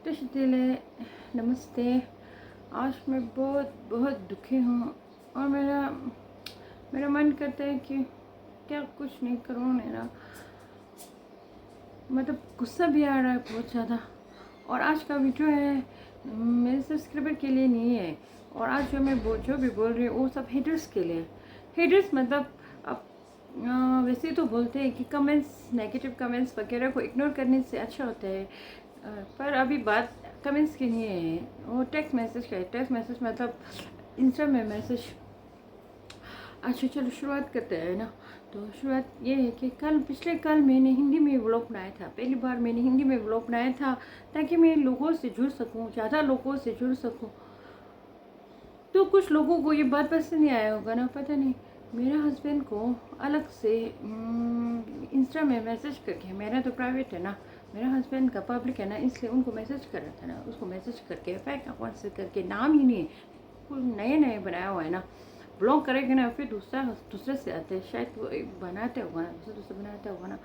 तशदीले नमस्ते। आज मैं बहुत बहुत दुखी हूँ और मेरा मेरा मन करता है कि क्या कुछ नहीं करूँ। मेरा मतलब गुस्सा भी आ रहा है बहुत ज़्यादा। और आज का वीडियो है मेरे सब्सक्राइबर के लिए नहीं है। और आज जो भी बोल रही हूँ वो सब हेटर्स के लिए। हेटर्स मतलब अब वैसे तो बोलते हैं कि कमेंट्स, नेगेटिव कमेंट्स वगैरह को इग्नोर करने से अच्छा होता है। पर अभी बात कमेंट्स की नहीं है, वो टेक्स्ट मैसेज का है। टेक्स्ट मैसेज मतलब इंस्टा में मैसेज। अच्छा चलो शुरुआत करते हैं ना। तो शुरुआत ये है कि पिछले कल मैंने हिंदी में व्लॉग बनाया था। पहली बार मैंने हिंदी में व्लॉग बनाया था ताकि मैं लोगों से जुड़ सकूं, ज़्यादा लोगों से जुड़ सकूं। तो कुछ लोगों को ये बात पसंद नहीं आया होगा ना, पता नहीं। मेरे हस्बैंड को अलग से इंस्टा में मैसेज करके, मेरा तो प्राइवेट है ना, मेरा हस्बैंड का पब्लिक है ना, इसलिए उनको मैसेज कर रहा था ना। उसको मैसेज करके फेक अकाउंट से करके, नाम ही नहीं है, कुछ नए नए बनाया हुआ है ना। ब्लॉग करेंगे ना, फिर दूसरे से आते हैं, शायद वो बनाते होगा ना, दूसरे बनाते होगा ना।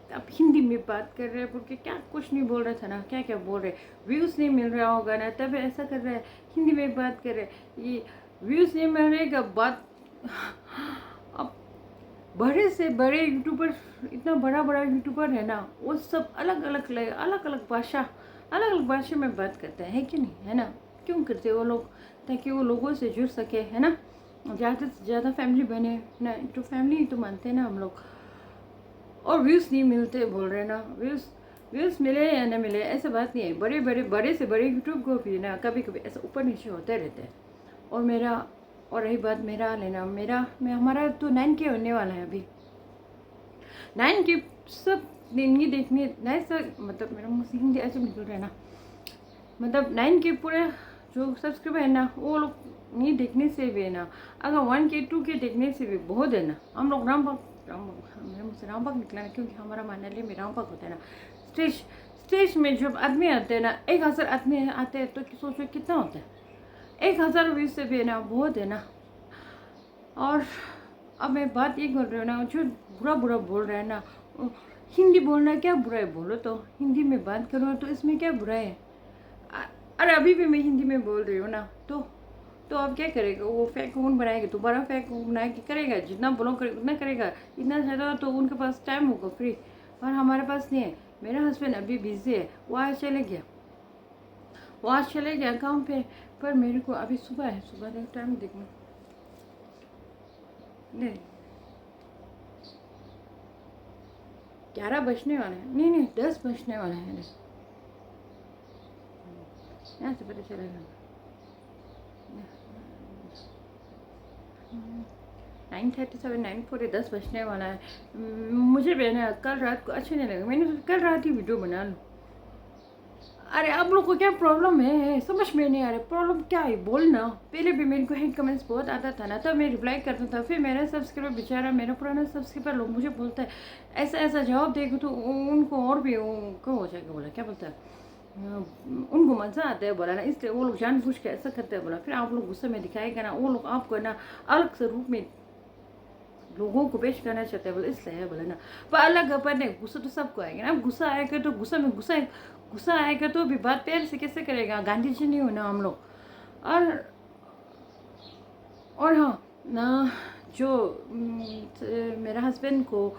अब हिंदी में बात कर रहे हैं बोल के क्या कुछ नहीं बोल रहा था ना, क्या क्या बोल रहे, व्यूज़ नहीं मिल रहा होगा ना, तब ऐसा कर रहा है। हिंदी में बात कर रहे, ये व्यूज़ नहीं मिल रहे का बात। अब बड़े से बड़े यूट्यूबर, इतना बड़ा बड़ा यूट्यूबर है ना, वो सब अलग अलग भाषा में बात करते हैं, है कि नहीं, है ना। क्यों करते वो लोग? ताकि वो लोगों से जुड़ सके, है ना, ज़्यादा से ज़्यादा फैमिली बने ना। तो फैमिली ही तो मानते हैं ना हम लोग। और व्यूज़ नहीं मिलते बोल रहे ना, व्यूज़ मिले या न मिले ऐसा बात नहीं है। बड़े से बड़े यूट्यूब को भी ना कभी कभी ऐसा ऊपर नीचे होते रहते हैं। और रही बात मेरा लेना, मैं हमारा तो 9K होने वाला है अभी। 9K सब हिंदी देखने नहीं सर, मतलब मेरा मुँह से हिंदी ऐसे निकल रहा है ना। मतलब 9K पूरे जो सब्सक्राइबर है ना, वो लोग नहीं देखने से भी है ना, अगर 1K 2K देखने से भी बहुत है ना। हम लोग मेरे मुँह से रामबाग निकला ना, क्योंकि हमारा मानाली में रामबाग होता है ना। स्टेज में जब आदमी आते हैं ना, 1000 आदमी आते हैं तो सोचो कितना होता है। 1000 व्यूज से भी है ना बहुत है ना। और अब मैं बात ये कर रही हूँ ना, जो बुरा बोल रहा है ना, हिंदी बोलना क्या बुरा है? बोलो तो, हिंदी में बात करो तो इसमें क्या बुरा है? अरे अभी भी मैं हिंदी में बोल रही हूँ ना, तो अब क्या करेगा? वो फेक अकाउंट बनाएगा, दोबारा फेक अकाउंट बना के करेगा, जितना ब्लॉग करे उतना करेगा। इतना ज़्यादा तो उनके पास टाइम होगा फ्री, और हमारे पास नहीं है। मेरा हस्बैंड अभी बिजी है, वो आज चले गया काम पे। पर मेरे को अभी सुबह है, सुबह देख टाइम देखना, नहीं 11 बजने वाले हैं, नहीं 10 बजने वाले हैं। यहाँ से पता चलेगा 9:37, 9:40, 10 बजने वाला है। मुझे भी ना कल रात को अच्छे नहीं लगे, मैंने सोचा कल रात ही वीडियो बना लूँ। अरे आप लोग को क्या प्रॉब्लम है, समझ में नहीं आ रहा प्रॉब्लम क्या है, बोलना। पहले भी मेरे को हेट कमेंट्स बहुत आता था ना, तब मैं रिप्लाई करता था। फिर मेरा सब्सक्राइबर बेचारा, मेरा पुराना सब्सक्राइबर लोग मुझे बोलता है ऐसा जवाब देगा तो उनको और भी वो हो जाएगा। बोला क्या बोलता है, उनको मज़ा आता है बोला ना, इसलिए वो लोग जानबूझ के ऐसा करते हैं बोला। फिर आप लोग गुस्से में दिखाएगा ना, वो लोग आपको ना अलग से रूप में लोगों को पेश करना चाहते हैं बोले, इसलिए है बोले ना। पर अलग अपन ने गुस्सा तो सबको आएगा ना। गुस्सा आएगा तो गुस्सा आएगा तो भी बात प्यार से कैसे करेगा? गांधी जी नहीं हो ना हम लोग। और हाँ ना, जो मेरा हस्बैंड को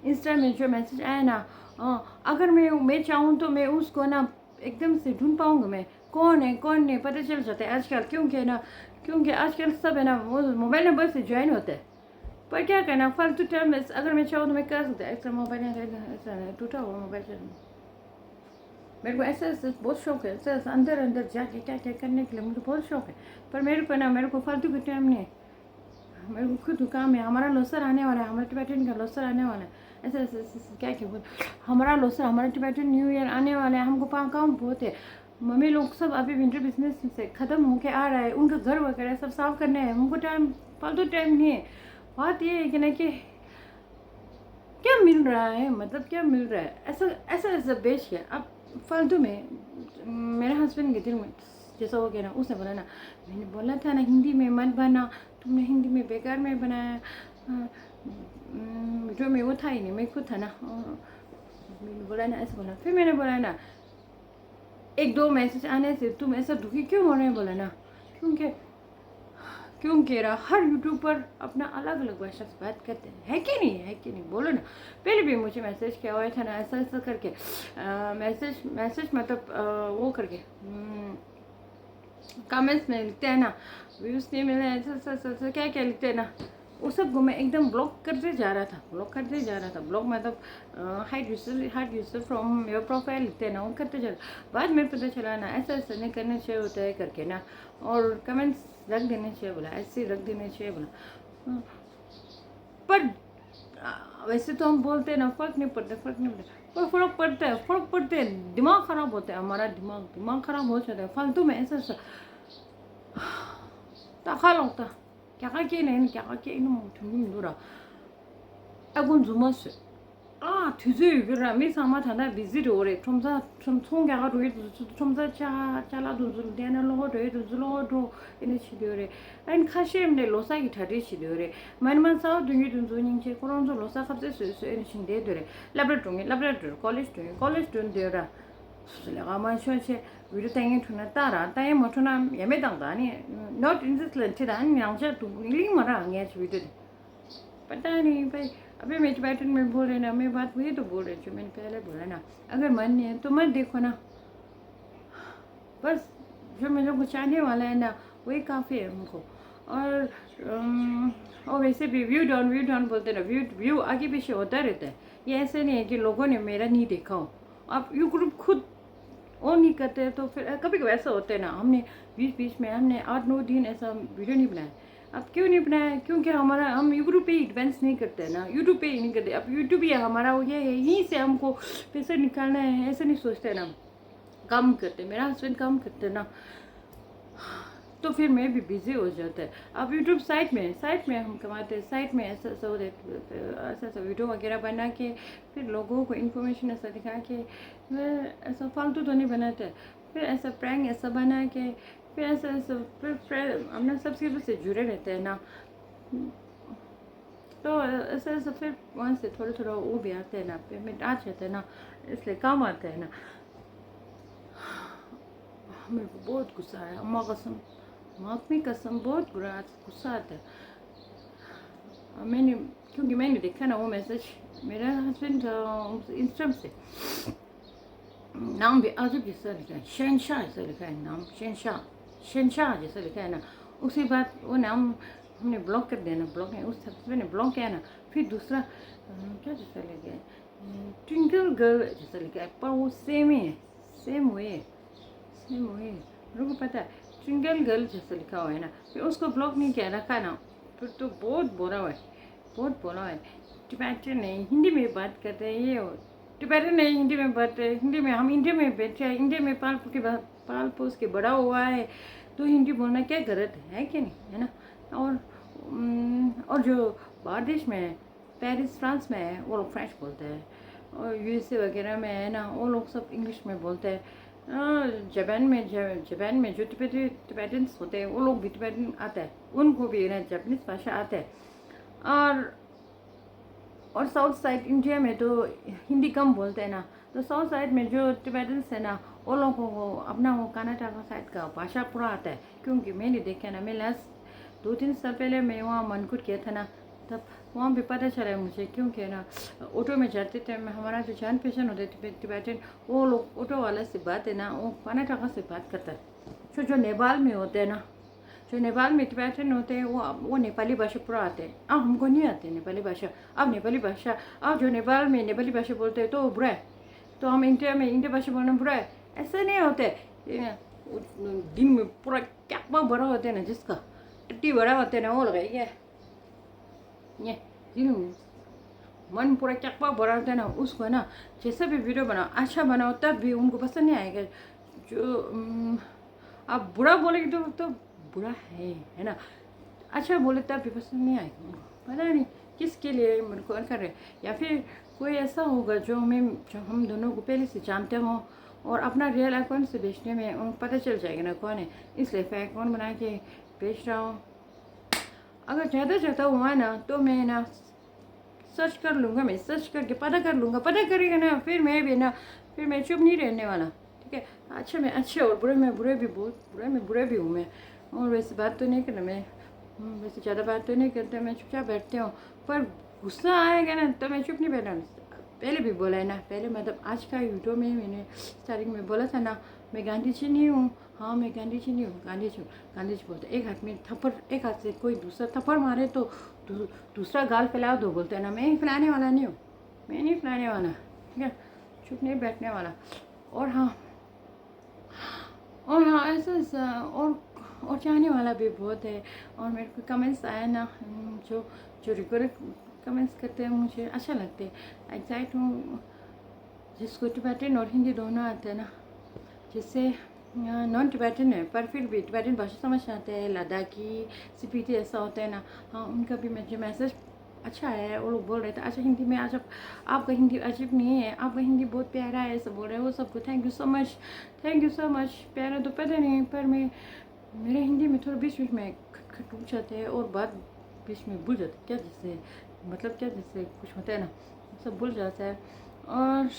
इंस्टा में जो मैसेज आया ना, अगर मैं चाहूँ तो मैं उसको ना एकदम से ढूंढ पाऊँगा। मैं कौन है कौन नहीं पता चल जाता है आजकल, क्योंकि आजकल सब है ना वो मोबाइल नंबर से ज्वाइन होता है। पर क्या करना, फालतू टाइम में अगर मैं चाहूँ तो मैं कर सकता है। ऐसा मोबाइल ऐसा टूटा हुआ मोबाइल से मेरे को ऐसा बहुत शौक है, ऐसा अंदर जाके क्या क्या करने के लिए मुझे बहुत शौक है। पर मेरे को फालतू का टाइम नहीं है। मेरे को खुद काम है। हमारा लोसर आने वाला है, हमारे टिबेटन का लोसर आने वाला है। ऐसे क्या क्या बोल, हमारा टिबेटन न्यू ईयर आने वाला है। हमको काम बहुत है। मम्मी लोग सब अभी विंटर बिजनेस से ख़त्म होके आ रहा है, उनका घर वगैरह सब साफ करने हैं। हमको फालतू टाइम नहीं है। बात ये है कि ना कि क्या मिल रहा है, मतलब क्या मिल रहा है, ऐसा बेच के अब फालतू में। मेरे हस्बैंड के दिल में जैसा हो गया ना, उसने बोला ना, मैंने बोला था ना हिंदी में मत बना, तुमने हिंदी में बेकार में बनाया। जो मैं वो था ही नहीं, मैं खुद था ना। मैंने बोला ना ऐसा बोला, फिर मैंने बोला ना 1-2 मैसेज आने से तुम ऐसा दुखी क्यों हो रहे हैं, बोला ना क्योंकि हर यूट्यूबर अपना अलग अलग भाषा से बात करते हैं, है कि नहीं, है कि नहीं, बोलो ना। पहले भी मुझे मैसेज किया हुआ था ना ऐसा ऐसा करके, मैसेज मतलब वो करके कमेंट्स में लिखते हैं ना, व्यूज़ नहीं मिले ऐसा ऐसा ऐसा क्या क्या लिखते हैं ना, वो सब को मैं एकदम ब्लॉक करते जा रहा था। ब्लॉक मतलब hide user from your profile लिखते हैं ना, वो करते जा रहा। बाद में पता चला ना ऐसा ऐसा नहीं करना चाहिए होता है करके ना, और कमेंट्स रख देने चाहिए बोला, ऐसे रख देने चाहिए बोला। पर वैसे तो हम बोलते हैं ना फ़र्क नहीं पड़ता, पर फ़र्क पड़ता है, दिमाग ख़राब होता है हमारा, दिमाग ख़राब हो जाता है फालतू में ऐसा ऐसा ताखालौता क्या 이놈 정민들아 아군 주마스 뒤지 그라 미사마 탄다 비지로 오래 좀 총가가 로이도 좀자 잘라도 좀 되는 로도 줄로도 이네 시도래 안 카시엠네 로사기 타리 시도래 만만 사우 등이 dun조닝체 그런저 로사 갑세 수수 이네 신데도래 라브라토리 콜리지 되라 수술가 만셔체 위로 땡이 투나 따라 따에 뭐 투나 예매당도 아니 not interested 아니 양자 두리 마라 안게 주이도 पता नहीं भाई, अभी मैं टिबेटन में बोल रहे ना, मैं बात वही तो बोल रही थी, मैंने पहले बोला ना, अगर मन नहीं है तो मत देखो ना, बस जो मेरे को चाहने वाला है ना वही काफ़ी है हमको। और वैसे भी व्यू डाउन बोलते ना, व्यू आगे पीछे होता रहता है, ये ऐसे नहीं है कि लोगों ने मेरा नहीं देखा हो। आप यू ग्रुप खुद वो नहीं करते तो फिर कभी कभी ऐसा होता है ना, हमने बीच में हमने 8-9 दिन ऐसा वीडियो नहीं बनाया। अब क्यों नहीं बनाया, क्योंकि हम यूट्यूब पे एडवांस नहीं करते हैं ना, यूट्यूब पे ही नहीं करते। अब यूट्यूब ही हमारा वो ये है, यहीं से हमको पैसे निकालना है, ऐसा नहीं सोचते ना। काम करते, मेरा हस्बैंड काम करते ना, तो फिर मैं भी बिज़ी हो जाता है। अब यूट्यूब साइट में हम कमाते हैं, साइट में ऐसा ऐसा वीडियो वगैरह बना के फिर लोगों को इन्फॉर्मेशन ऐसा दिखा के, फिर ऐसा फालतू तो नहीं बनाते, फिर ऐसा प्रैंक ऐसा बना के, फिर ऐसा फिर अपना सब्सक्राइबर से जुड़े रहते हैं ना, तो ऐसा फिर वहाँ से थोड़ा वो भी आते हैं ना, पेमेंट आ जाते हैं ना, इसलिए काम आते हैं ना। मेरे को बहुत गुस्सा आया, अम्मा की कसम बहुत बुरा गुस्सा आता है। क्योंकि मैंने देखा ना वो मैसेज, मेरा हस्बैंड इंस्टाग्राम से नाम भी अजब जैसा लिखा है, शहनशाह जैसा लिखा है नाम, शहनशाह जैसा लिखा है ना, उसी बात वो नाम हमने ब्लॉक कर दिया ना, ब्लॉक है उस हस्बैंड ने ब्लॉक किया ना, फिर दूसरा क्या जैसा लिखा है, ट्विंकल गर्ल जैसा लिखा है, पर वो सेम है, सेम वे मेरे को पता है ट्विंकल गर्ल जैसा लिखा हुआ है ना, फिर उसको ब्लॉक नहीं किया, रखा ना, फिर तो बहुत बुरा है। टिबेटन नहीं हिंदी में बात करते हैं, ये टिबेटन नहीं हिंदी में बात है, हिंदी में हम इंडिया में बैठे हैं, इंडिया में पाल पोस के बड़ा हुआ है, तो हिंदी बोलना क्या गलत है कि नहीं, है ना। और जो बाहर देश में है, पेरिस फ्रांस में है, वो लोग फ्रेंच बोलते हैं, और यूएसए वगैरह में है ना, वो लोग सब इंग्लिश में बोलते हैं। जापान में जो टिबेटन्स होते हैं, वो लोग भी टिबेटन आता है, उनको भी ना जापानीज भाषा आता है। और साउथ साइड इंडिया में तो हिंदी कम बोलते हैं ना, तो साउथ साइड में जो टिबेटन्स है ना, वो लोगों को अपना वो कर्नाटक साइड का भाषा पूरा आता है। क्योंकि मैंने देखा ना, मैं लास्ट 2-3 साल पहले मैं वहाँ मनकुट किया था ना, तब वहाँ भी पता चला मुझे, क्योंकि ना ऑटो में जाते थे, हमारा जो जान पहचान होते थे टिबेटन, वो लोग ऑटो वाले से बात है ना, वो कर्नाटक से बात करता है। जो नेपाल में होते हैं ना, जो नेपाल में टिबेटन होते हैं, वो नेपाली भाषा पूरा आते हैं। अब हमको नहीं आते नेपाली भाषा। अब जो नेपाल में नेपाली भाषा बोलते हैं तो वो बुरा है, तो हम इंडिया में इंडिया भाषा बोलना बुरा है, ऐसा नहीं होते। दिन में पूरा क्या बड़ा होते हैं ना, जिसका इतनी बड़ा होते हैं ना, वो लगाइए ये मन पूरा क्या बड़ा होता है ना, उसको है ना जैसा भी वीडियो बनाओ, अच्छा बनाओ, तब भी उनको पसंद नहीं आएगा। जो आप बुरा बोलेंगे तो बुरा है ना, अच्छा बोले तब भी पसंद नहीं आएगा उनको, पता नहीं किसके लिए मेरे को कर रहे, या फिर कोई ऐसा होगा जो हम दोनों को पहले से जानते हो, और अपना रियल अकाउंट से बेचने में उनको पता चल जाएगा ना कौन है, इसलिए फेक अकाउंट बना के बेच रहा हूँ। अगर ज़्यादा हुआ ना तो मैं ना सर्च कर लूँगा, मैं सर्च करके पता कर लूँगा, पता करेगा ना फिर मैं भी ना, फिर मैं चुप नहीं रहने वाला, ठीक है। अच्छा मैं अच्छे और बुरे में बुरे भी, बहुत बुरे में बुरे भी हूँ मैं। और वैसे बात तो नहीं करना मैं, वैसे ज़्यादा बात तो नहीं करते, मैं चुपचाप बैठती हूँ। पर गुस्सा आएगा ना तो मैं चुप नहीं बैठा। पहले भी बोला है ना, पहले मतलब आज का वीडियो में मैंने स्टार्टिंग में बोला था ना, मैं गांधी जी नहीं हूँ। हाँ मैं गांधी जी नहीं हूँ, गांधी जी हूँ। गांधी जी बोलते एक हाथ में थप्पड़, एक हाथ से कोई दूसरा थप्पड़ मारे तो दूसरा गाल फैलाओ दो, बोलते हैं ना। मैं फैलाने वाला नहीं हूँ, मैं नहीं फैलाने वाला, ठीक है। चुप नहीं बैठने वाला। और हाँ, और हाँ ऐसा और चाहने वाला भी बहुत है। और मेरे को कमेंट्स आया ना, जो जो रेगुलर कमेंट्स करते हैं मुझे अच्छा लगते हैं। एक्साइट हूँ जिसको टिबेटन और हिंदी दोनों आते हैं ना, जिससे नॉन टिबेटन है पर फिर भी टिबेटन भाषा समझ आते हैं, लद्दाखी सीपीटी ऐसा होता है ना। हाँ उनका भी मुझे मैसेज अच्छा है। वो लोग बोल रहे थे अच्छा हिंदी में आज आपका हिंदी अजीब नहीं है, आपका हिंदी बहुत प्यारा है, ऐसा बोल रहे हैं वो सबको। Thank you so much, thank you so much. प्यारा तो पता नहीं, पर मैं मेरे हिंदी में थोड़ा बीच बीच में खट उठ जाते हैं और बात बीच में भूल जाते, क्या जैसे मतलब क्या जैसे कुछ होता है ना, सब भूल जाता है। और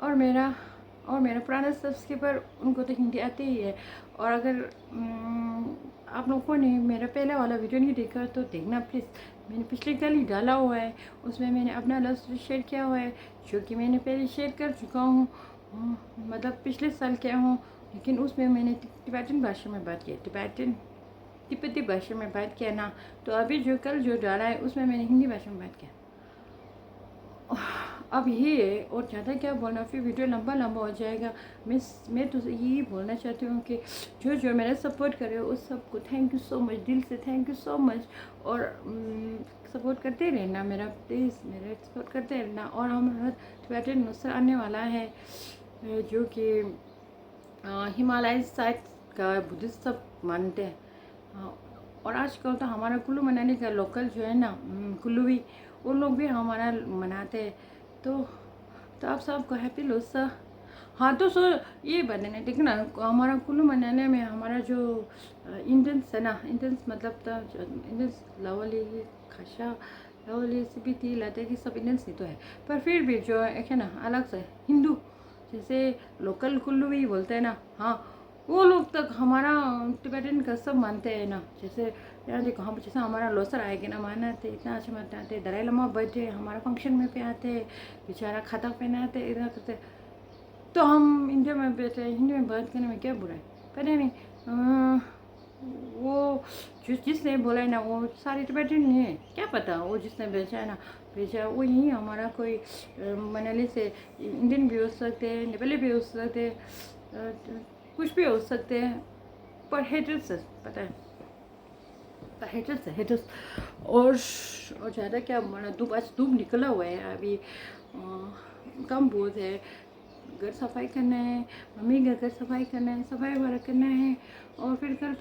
और मेरा और मेरा पुराना सब्सक्राइबर उनको तो हिंदी आती ही है। और अगर आप लोगों ने मेरा पहला वाला वीडियो नहीं देखा तो देखना प्लीज़। मैंने पिछले कल ही डाला हुआ है, उसमें मैंने अपना लव स्टोरी शेयर किया हुआ है, जो कि मैंने पहले शेयर कर चुका हूँ, मतलब पिछले साल किया हूँ। लेकिन उसमें मैंने टिबेटन भाषा में बात की, तिब्बती भाषा में बात किया ना। तो अभी जो कल जो डाला है उसमें मैंने हिंदी भाषा में बात किया। अब ये है, और ज़्यादा क्या बोलना, फिर वीडियो लंबा लंबा हो जाएगा। मैं तो यही बोलना चाहती हूँ कि जो जो मेरा सपोर्ट करे उस सबको थैंक यू सो मच, दिल से थैंक यू सो मच। और सपोर्ट करते रहना मेरा, प्लीज़ मेरा सपोर्ट करते रहना। और हमारा टिबेटन नुस्रत आने वाला है, जो कि हिमालय साइड का बुद्धिस्ट सब मानते हैं। और आजकल तो हमारा कुल्लू मनाली का लोकल जो है ना, कुल्लूवी, वो लोग भी हमारा मनाते हैं। तो आप सबको हैप्पी लोसा। हाँ तो सो ये बताने देखो ना, हमारा कुल्लू मनाली में हमारा जो इंडियंस है ना, इंडियंस मतलब तो इंडियंस लाहौली, खासा लाहौली, स्पीति, लद्दाखी सब इंडियंस ही तो है। पर फिर भी जो एक है ना अलग से हिंदू, जैसे लोकल कुल्लू भी बोलते हैं ना, हाँ वो लोग तक हमारा टिबेटन का सब मानते हैं ना। जैसे यार देखो, हम जैसे हमारा लोसर आएगा ना, मानते इतना अच्छा मनाते, दलाई लम्मा बर्थडे हमारा फंक्शन में पे आते, बेचारा खाता पहनाते इधर करते। तो हम इंडिया में बैठे हिंदी में बात करने में क्या बुरा है, पता नहीं। वो जिसने बोला है ना वो सारे टिबेटन नहीं है, क्या पता वो जिसने बेचा है ना, बेचा वो यही हमारा कोई मनाली से इंडियन भी हो सकते हैं, नेपाली भी हो सकते हैं, कुछ भी हो सकते हैं। पर हेटर्स है, पता है, पर हेटर्स है, हेटर्स। और ज़्यादा क्या बोलना, धूप आज धूप निकला हुआ है अभी, कम बहुत है। घर सफाई करना है, मम्मी का घर सफाई करना है, सफाई वगैरह करना है। और फिर कल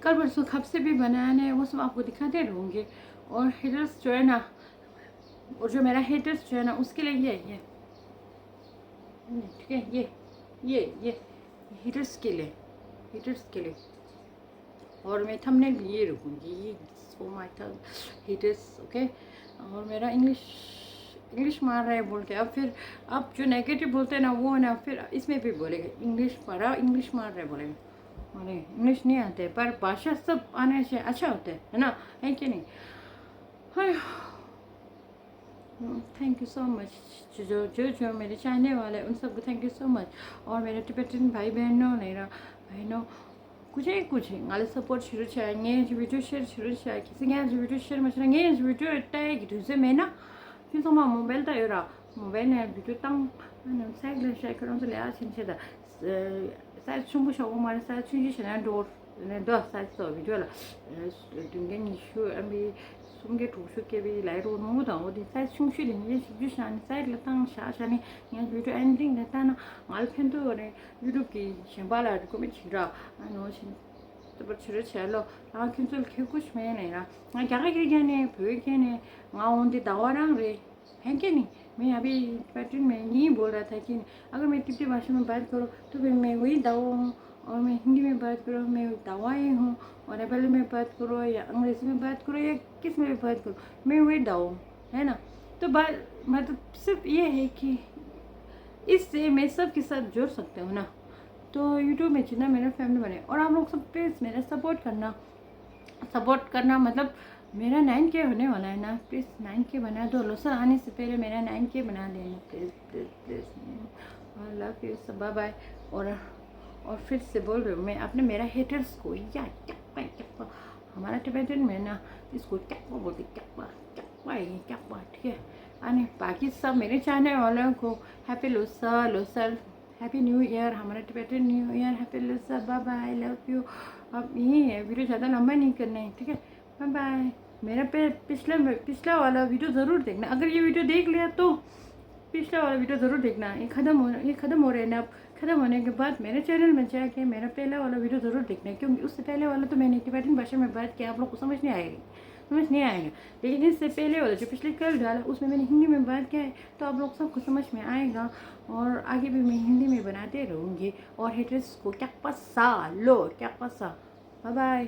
परसों खप से भी बनाना है, वो सब आपको दिखाते रहूँगे। और हेटर्स जो है ना, और जो मेरा हेटर्स जो है ना उसके लिए ये ठीक है, ये हेटर्स के लिए, हेटर्स के लिए। और मैं थंबनेल भी ये रखूँगी, ये सो माय हेटर्स, ओके। और मेरा इंग्लिश मार रहा है बोल के, अब फिर अब जो नेगेटिव बोलते हैं ना वो ना फिर इसमें भी बोलेगा इंग्लिश पढ़ा, इंग्लिश मार रहा है बोलेगा। अरे इंग्लिश नहीं आते पर भाषा सब आने से अच्छा होता है ना, है कि नहीं। हाय, थैंक यू सो मच। जो मेरे चाहने वाले उन सबको थैंक यू सो मच। और मेरे टिबेटन भाई बहनों कुछ ngal support shiru cha nge video share shiru cha kisi nge video share ma nge video ta gitu se mena kin sama mobile ta era mobile ne video tang na sai le share karon se le a chin che da sai chung bu shau ma sai chung ji shen do ne do sai so video la dung ge ni shu ambi sum ge tu shu ke bi lai ro no da o di sai chung shu de ni shi ju shan sai le tang sha sha ni nge video ending ne ta na ngal pen do ne video ki shen ba la ko mi chi ra ano shin तो बच्चे चलो हाँ क्यों चल क्यों कुछ मैं नहीं रहा हाँ क्या क्या ने फिर क्या ने वहाँ उनकी दवा रंग रे है क्या नहीं। मैं अभी पैटर्न में नहीं बोल रहा था कि अगर मैं टिप्टी भाषा में बात करूँ तो फिर मैं वही दवा और मैं हिंदी में बात करूँ, मैं दावाई हूँ, और नेपाली में बात करूँ या अंग्रेज़ी में बात करूँ या किस में भी बात करूँ, मैं वही दाऊ हूँ, है ना। तो बात मतलब सिर्फ ये है कि इससे मैं सबके साथ जुड़ सकती हूँ ना। तो यूट्यूब में जितना मेरा फैमिली बने, और आप लोग सब प्लीज़ मेरा सपोर्ट करना मतलब मेरा 9K होने वाला है ना, प्लीज़ 9K बना दो। लोसर आने से पहले मेरा 9K बना देना please please please. I love you सब, बाय बाय। और फिर से बोल रही हूँ मैं अपने मेरा हेटर्स को, या क्या हमारा टिबेटन में ना इसको क्या बोलते, क्या ठीक है। और बाकी सब मेरे चाहने वालों को happy Losar happy new year, हमारा Tibetan new year, happy Losar, bye bye, I love you. अब यही है, वीडियो ज़्यादा लंबा नहीं करना है, ठीक है, बाय बाय। मेरा पिछला वाला वीडियो ज़रूर देखना, अगर ये वीडियो देख लिया तो पिछला वाला वीडियो ज़रूर देखना। ये ख़त्म हो रहे हैं ना, अब ख़त्म होने के बाद मेरे चैनल में जाके मेरा पहला वाला वीडियो ज़रूर देखना है, क्योंकि उससे पहले वाला तो मैंने टिबेटन भाषा में बात किया, आप लोग को समझ नहीं आएगा। लेकिन इससे पहले वाला जो पिछले कल डाला उसमें मैंने हिंदी में बात किया है, तो आप लोग सबको समझ में आएगा। और आगे भी मैं हिंदी में बनाते रहूँगी। और हेटर्स को क्या पसा, बाय बाय।